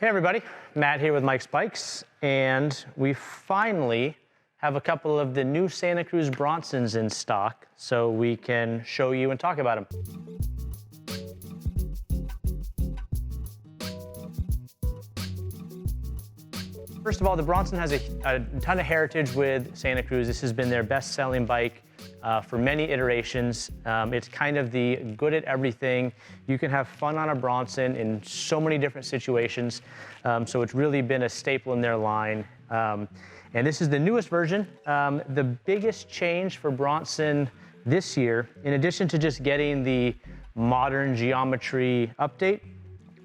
Hey everybody, Matt here with Mike's Bikes, and we finally have a couple of the new Santa Cruz Bronsons in stock, so we can show you and talk about them. First of all, the Bronson has a ton of heritage with Santa Cruz. This has been their best-selling bike for many iterations. It's kind of the good at everything. You can have fun on a Bronson in so many different situations. So it's really been a staple in their line. And this is the newest version. The biggest change for Bronson this year, in addition to just getting the modern geometry update,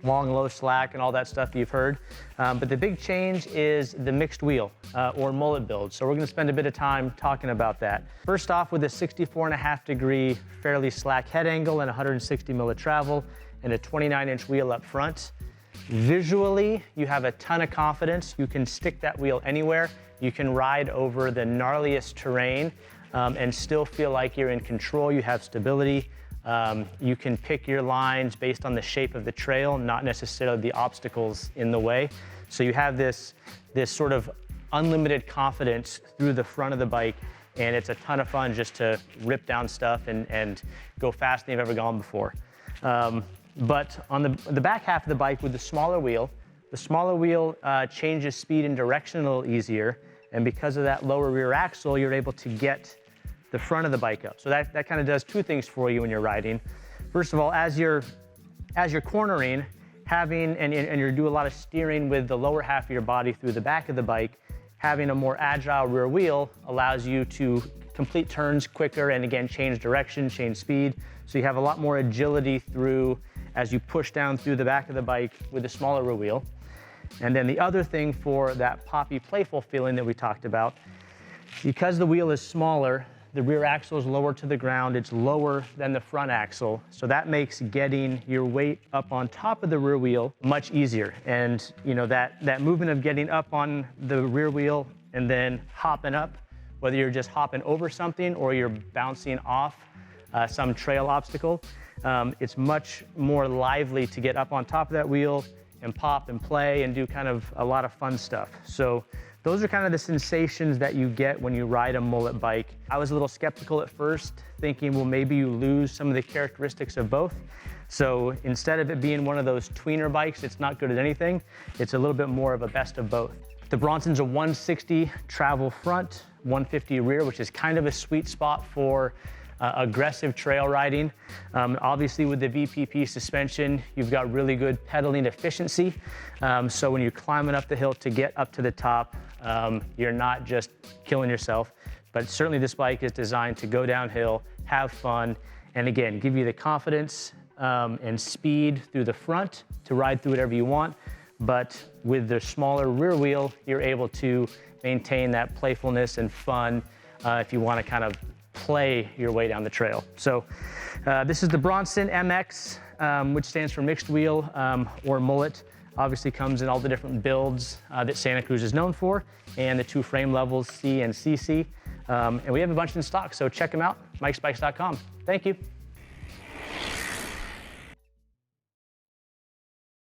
long, low slack, and all that stuff you've heard. But the big change is the mixed wheel or mullet build. So we're gonna spend a bit of time talking about that. First off, with a 64.5 degree fairly slack head angle and 160 millet travel and a 29-inch wheel up front. Visually, you have a ton of confidence. You can stick that wheel anywhere. You can ride over the gnarliest terrain and still feel like you're in control. You have stability. You can pick your lines based on the shape of the trail, not necessarily the obstacles in the way. So you have this sort of unlimited confidence through the front of the bike, and it's a ton of fun just to rip down stuff and go faster than you've ever gone before. But on the back half of the bike with the smaller wheel changes speed and direction a little easier, and because of that lower rear axle, you're able to get the front of the bike up. So that kind of does two things for you when you're riding. First of all, as you're cornering, and you do a lot of steering with the lower half of your body through the back of the bike, having a more agile rear wheel allows you to complete turns quicker and again, change direction, change speed. So you have a lot more agility through as you push down through the back of the bike with the smaller rear wheel. And then the other thing for that poppy playful feeling that we talked about, because the wheel is smaller, the rear axle is lower to the ground. It's lower than the front axle. So that makes getting your weight up on top of the rear wheel much easier. And you know that movement of getting up on the rear wheel and then hopping up, whether you're just hopping over something or you're bouncing off some trail obstacle, it's much more lively to get up on top of that wheel and pop and play and do kind of a lot of fun stuff. So those are kind of the sensations that you get when you ride a mullet bike. I was a little skeptical at first, thinking, well, maybe you lose some of the characteristics of both. So instead of it being one of those tweener bikes, it's not good at anything, it's a little bit more of a best of both. The Bronson's a 160 travel front, 150 rear, which is kind of a sweet spot for aggressive trail riding. Obviously with the VPP suspension, you've got really good pedaling efficiency. So when you're climbing up the hill to get up to the top, you're not just killing yourself, but certainly this bike is designed to go downhill, have fun, and again, give you the confidence and speed through the front to ride through whatever you want. But with the smaller rear wheel, you're able to maintain that playfulness and fun if you want to kind of play your way down the trail. So this is the Bronson MX, which stands for mixed wheel or mullet. Obviously comes in all the different builds that Santa Cruz is known for, and the two frame levels, C and CC. And we have a bunch in stock, so check them out, mikespikes.com. Thank you.